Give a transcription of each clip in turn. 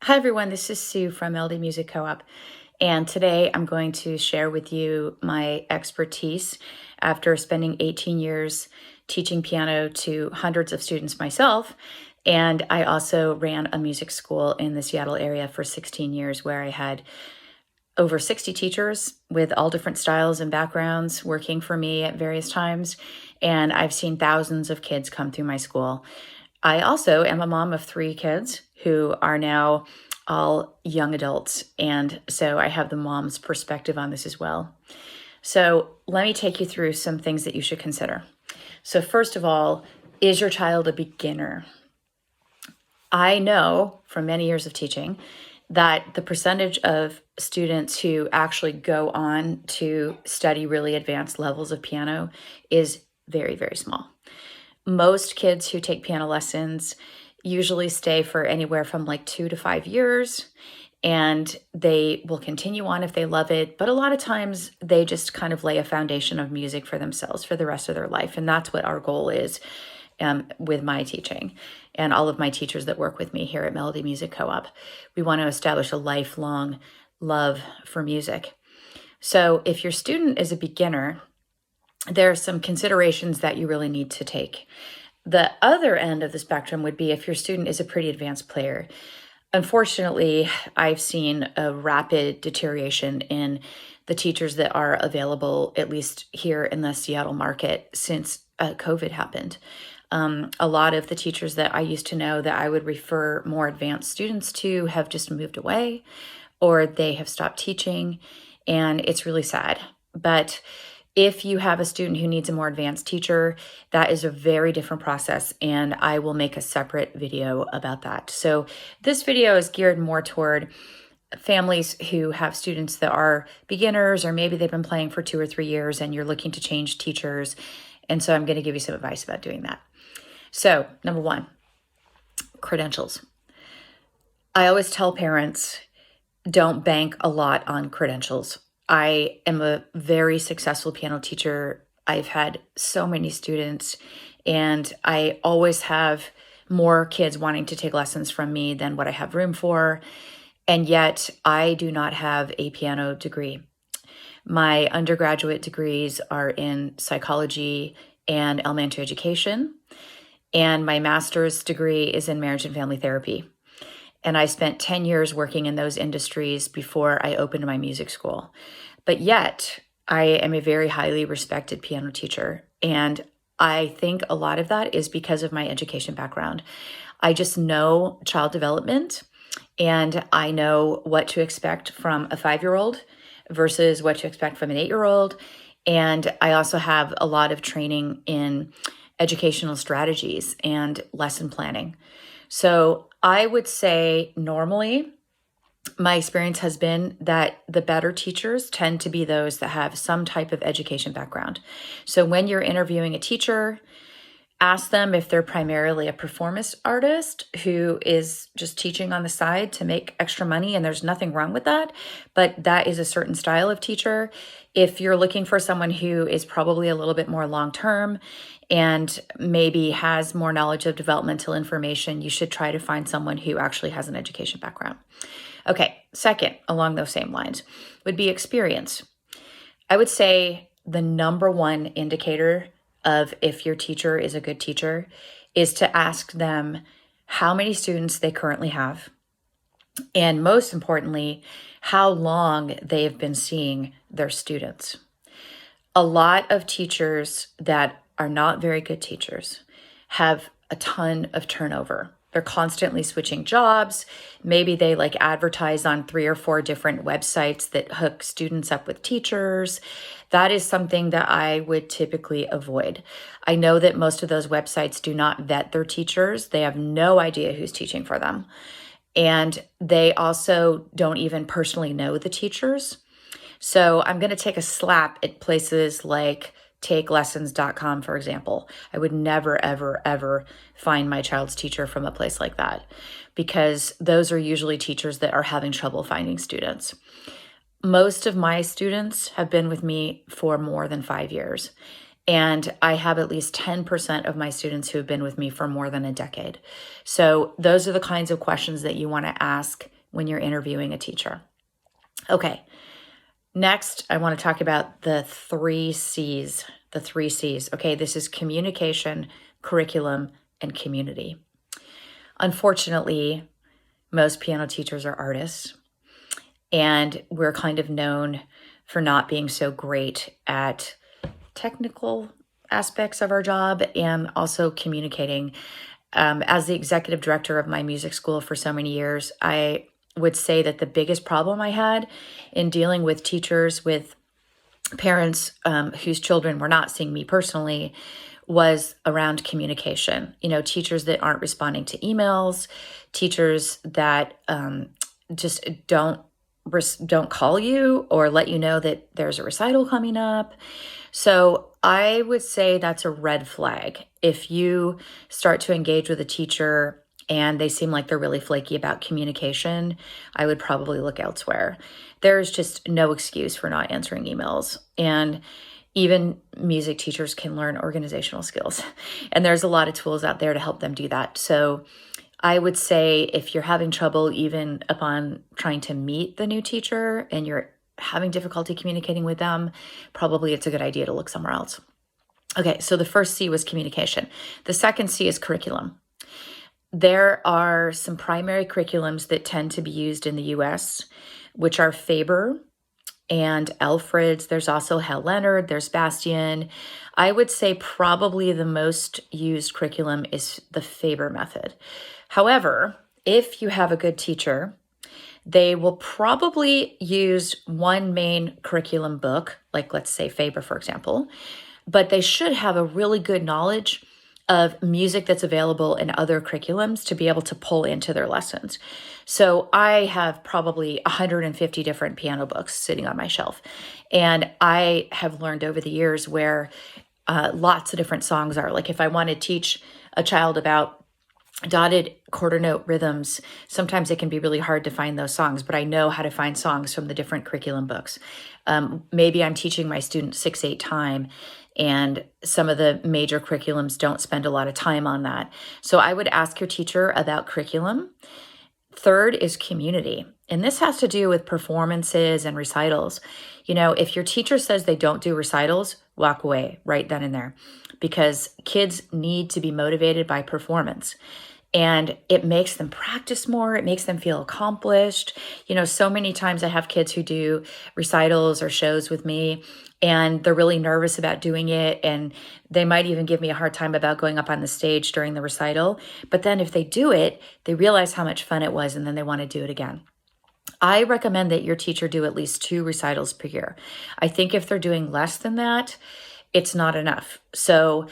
Hi everyone, this is Sue from LD Music Co-op, and today I'm going to share with you my expertise after spending 18 years teaching piano to hundreds of students myself. And I also ran a music school in the Seattle area for 16 years where I had over 60 teachers with all different styles and backgrounds working for me at various times. And I've seen thousands of kids come through my school. I also am a mom of 3 kids who are now all young adults. And so I have the mom's perspective on this as well. So let me take you through some things that you should consider. So first of all, is your child a beginner? I know from many years of teaching that the percentage of students who actually go on to study really advanced levels of piano is very, very small. Most kids who take piano lessons usually stay for anywhere from like 2 to 5 years, and they will continue on if they love it. But a lot of times they just kind of lay a foundation of music for themselves for the rest of their life. And that's what our goal is with my teaching and all of my teachers that work with me here at Melody Music Co-op. We want to establish a lifelong love for music. So if your student is a beginner, there are some considerations that you really need to take. The other end of the spectrum would be if your student is a pretty advanced player. Unfortunately, I've seen a rapid deterioration in the teachers that are available, at least here in the Seattle market, since COVID happened. A lot of the teachers that I used to know that I would refer more advanced students to have just moved away, or they have stopped teaching, and it's really sad. But if you have a student who needs a more advanced teacher, that is a very different process, and I will make a separate video about that. So this video is geared more toward families who have students that are beginners, or maybe they've been playing for 2 or 3 years and you're looking to change teachers. And so I'm going to give you some advice about doing that. So number 1, credentials. I always tell parents, don't bank a lot on credentials. I am a very successful piano teacher. I've had so many students, and I always have more kids wanting to take lessons from me than what I have room for. And yet I do not have a piano degree. My undergraduate degrees are in psychology and elementary education, and my master's degree is in marriage and family therapy. And I spent 10 years working in those industries before I opened my music school. But yet, I am a very highly respected piano teacher. And I think a lot of that is because of my education background. I just know child development, and I know what to expect from a 5-year-old versus what to expect from an 8-year-old. And I also have a lot of training in educational strategies and lesson planning. So I would say normally my experience has been that the better teachers tend to be those that have some type of education background. So when you're interviewing a teacher, ask them if they're primarily a performance artist who is just teaching on the side to make extra money, and there's nothing wrong with that, but that is a certain style of teacher. If you're looking for someone who is probably a little bit more long-term and maybe has more knowledge of developmental information, you should try to find someone who actually has an education background. Okay, second, along those same lines, would be experience. I would say the number one indicator of if your teacher is a good teacher is to ask them how many students they currently have, and most importantly, how long they have been seeing their students. A lot of teachers that are not very good teachers have a ton of turnover. They're constantly switching jobs. Maybe they advertise on 3 or 4 different websites that hook students up with teachers. That is something that I would typically avoid. I know that most of those websites do not vet their teachers. They have no idea who's teaching for them. And they also don't even personally know the teachers. So I'm going to take a slap at places like takelessons.com, for example. I would never, ever, ever find my child's teacher from a place like that, because those are usually teachers that are having trouble finding students. Most of my students have been with me for more than 5 years. And I have at least 10% of my students who have been with me for more than a decade. So those are the kinds of questions that you want to ask when you're interviewing a teacher. Okay, next I want to talk about the 3 C's. The 3 C's. Okay, this is communication, curriculum, and community. Unfortunately, most piano teachers are artists, and we're kind of known for not being so great at technical aspects of our job and also communicating. As the executive director of my music school for so many years, I would say that the biggest problem I had in dealing with teachers, with parents whose children were not seeing me personally, was around communication. Teachers that aren't responding to emails, teachers that just don't call you or let you know that there's a recital coming up. So I would say that's a red flag. If you start to engage with a teacher and they seem like they're really flaky about communication, I would probably look elsewhere. There's just no excuse for not answering emails. And even music teachers can learn organizational skills. And there's a lot of tools out there to help them do that. So I would say if you're having trouble even upon trying to meet the new teacher and you're having difficulty communicating with them, probably it's a good idea to look somewhere else. Okay, so the first C was communication. The second C is curriculum. There are some primary curriculums that tend to be used in the US, which are Faber and Alfred's. There's also Heale Leonard, there's Bastian. I would say probably the most used curriculum is the Faber method. However, if you have a good teacher, they will probably use one main curriculum book, like let's say Faber, for example, but they should have a really good knowledge of music that's available in other curriculums to be able to pull into their lessons. So I have probably 150 different piano books sitting on my shelf. And I have learned over the years where lots of different songs are. Like if I want to teach a child about dotted quarter note rhythms, sometimes it can be really hard to find those songs, but I know how to find songs from the different curriculum books. Maybe I'm teaching my students 6/8 time, and some of the major curriculums don't spend a lot of time on that. So I would ask your teacher about curriculum. Third is community. And this has to do with performances and recitals. If your teacher says they don't do recitals, walk away right then and there, because kids need to be motivated by performance. And it makes them practice more. It makes them feel accomplished. So many times I have kids who do recitals or shows with me, and they're really nervous about doing it. And they might even give me a hard time about going up on the stage during the recital. But then if they do it, they realize how much fun it was, and then they want to do it again. I recommend that your teacher do at least 2 recitals per year. I think if they're doing less than that, it's not enough. So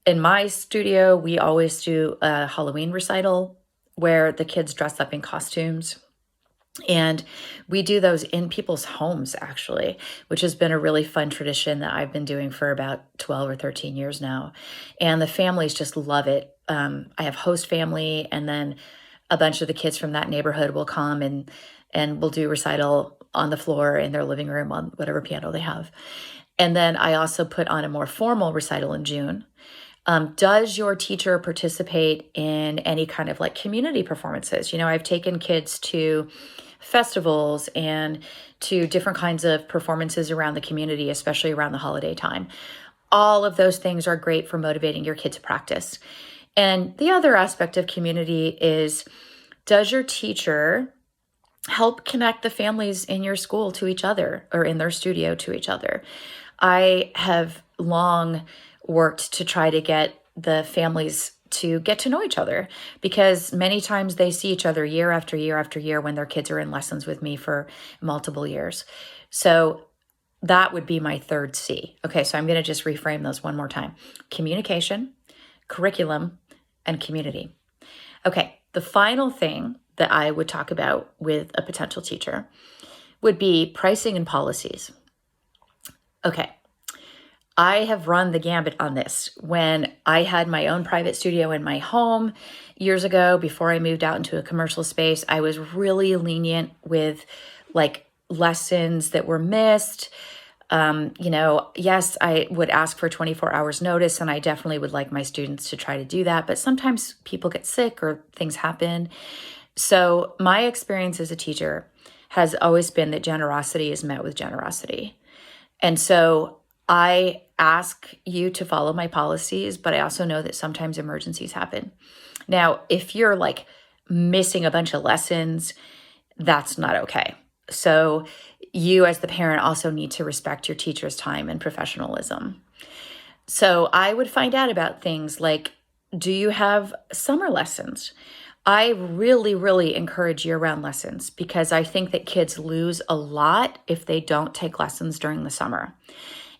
in my studio, we always do a Halloween recital where the kids dress up in costumes. And we do those in people's homes, actually, which has been a really fun tradition that I've been doing for about 12 or 13 years now. And the families just love it. I have host family, and then a bunch of the kids from that neighborhood will come and we'll do recital on the floor in their living room on whatever piano they have. And then I also put on a more formal recital in June. Does your teacher participate in any kind of like community performances? I've taken kids to festivals and to different kinds of performances around the community, especially around the holiday time. All of those things are great for motivating your kid to practice. And the other aspect of community is, does your teacher help connect the families in your school to each other or in their studio to each other? I have long worked to try to get the families to get to know each other, because many times they see each other year after year after year when their kids are in lessons with me for multiple years. So that would be my third C. Okay, so I'm going to just reframe those one more time. Communication, curriculum, and community. Okay, the final thing that I would talk about with a potential teacher would be pricing and policies. Okay, I have run the gambit on this. When I had my own private studio in my home years ago, before I moved out into a commercial space, I was really lenient with like lessons that were missed. Yes, I would ask for 24 hours notice, and I definitely would like my students to try to do that. But sometimes people get sick or things happen. So my experience as a teacher has always been that generosity is met with generosity. And so I ask you to follow my policies, but I also know that sometimes emergencies happen. Now, if you're like missing a bunch of lessons, that's not okay. So you as the parent also need to respect your teacher's time and professionalism. So I would find out about things like, do you have summer lessons? I really, really encourage year-round lessons because I think that kids lose a lot if they don't take lessons during the summer.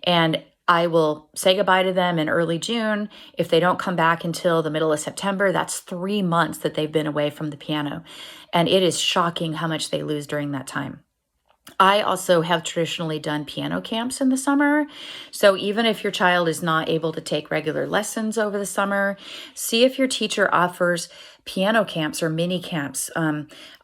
And I will say goodbye to them in early June. If they don't come back until the middle of September, that's 3 months that they've been away from the piano. And it is shocking how much they lose during that time. I also have traditionally done piano camps in the summer. So even if your child is not able to take regular lessons over the summer, see if your teacher offers piano camps or mini camps.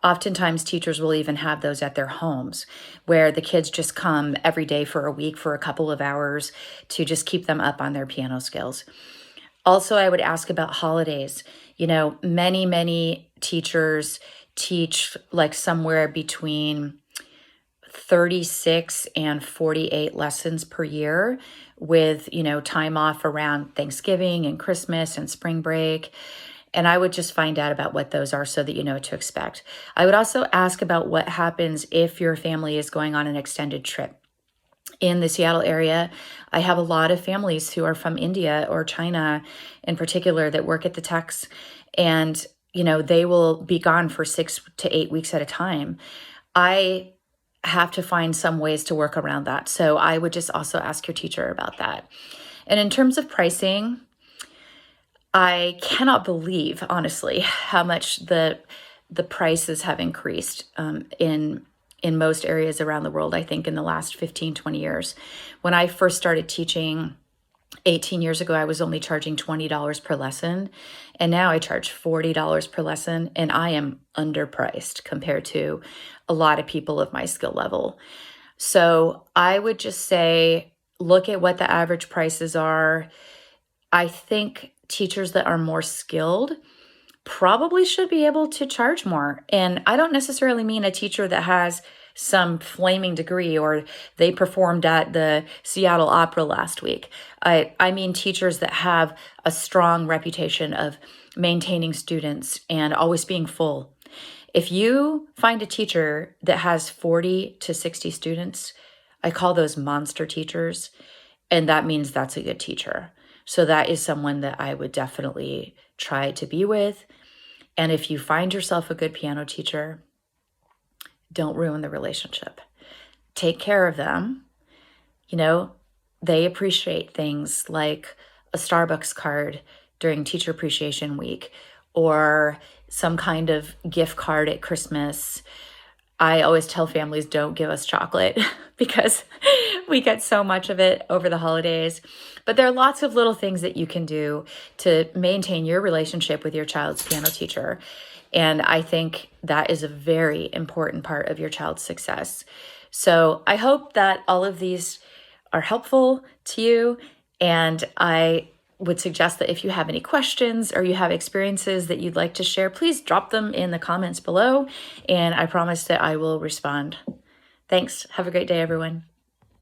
Oftentimes teachers will even have those at their homes where the kids just come every day for a week for a couple of hours to just keep them up on their piano skills. Also, I would ask about holidays. Many teachers teach like somewhere between 36 and 48 lessons per year with, time off around Thanksgiving and Christmas and spring break. And I would just find out about what those are so that you know what to expect. I would also ask about what happens if your family is going on an extended trip. In the Seattle area, I have a lot of families who are from India or China in particular that work at the techs, and, they will be gone for 6 to 8 weeks at a time. I have to find some ways to work around that. So I would just also ask your teacher about that. And in terms of pricing, I cannot believe, honestly, how much the prices have increased in most areas around the world, I think, in the last 15, 20 years. When I first started teaching 18 years ago, I was only charging $20 per lesson. And now I charge $40 per lesson. And I am underpriced compared to a lot of people of my skill level. So I would just say, look at what the average prices are. I think teachers that are more skilled probably should be able to charge more. And I don't necessarily mean a teacher that has some flaming degree or they performed at the Seattle Opera last week. I mean teachers that have a strong reputation of maintaining students and always being full. If you find a teacher that has 40 to 60 students, I call those monster teachers, and that means that's a good teacher. So that is someone that I would definitely try to be with. And if you find yourself a good piano teacher, don't ruin the relationship. Take care of them. They appreciate things like a Starbucks card during Teacher Appreciation Week or some kind of gift card at Christmas. I always tell families, don't give us chocolate because we get so much of it over the holidays. But there are lots of little things that you can do to maintain your relationship with your child's piano teacher. And I think that is a very important part of your child's success. So I hope that all of these are helpful to you. And I would suggest that if you have any questions or you have experiences that you'd like to share, please drop them in the comments below. And I promise that I will respond. Thanks. Have a great day, everyone.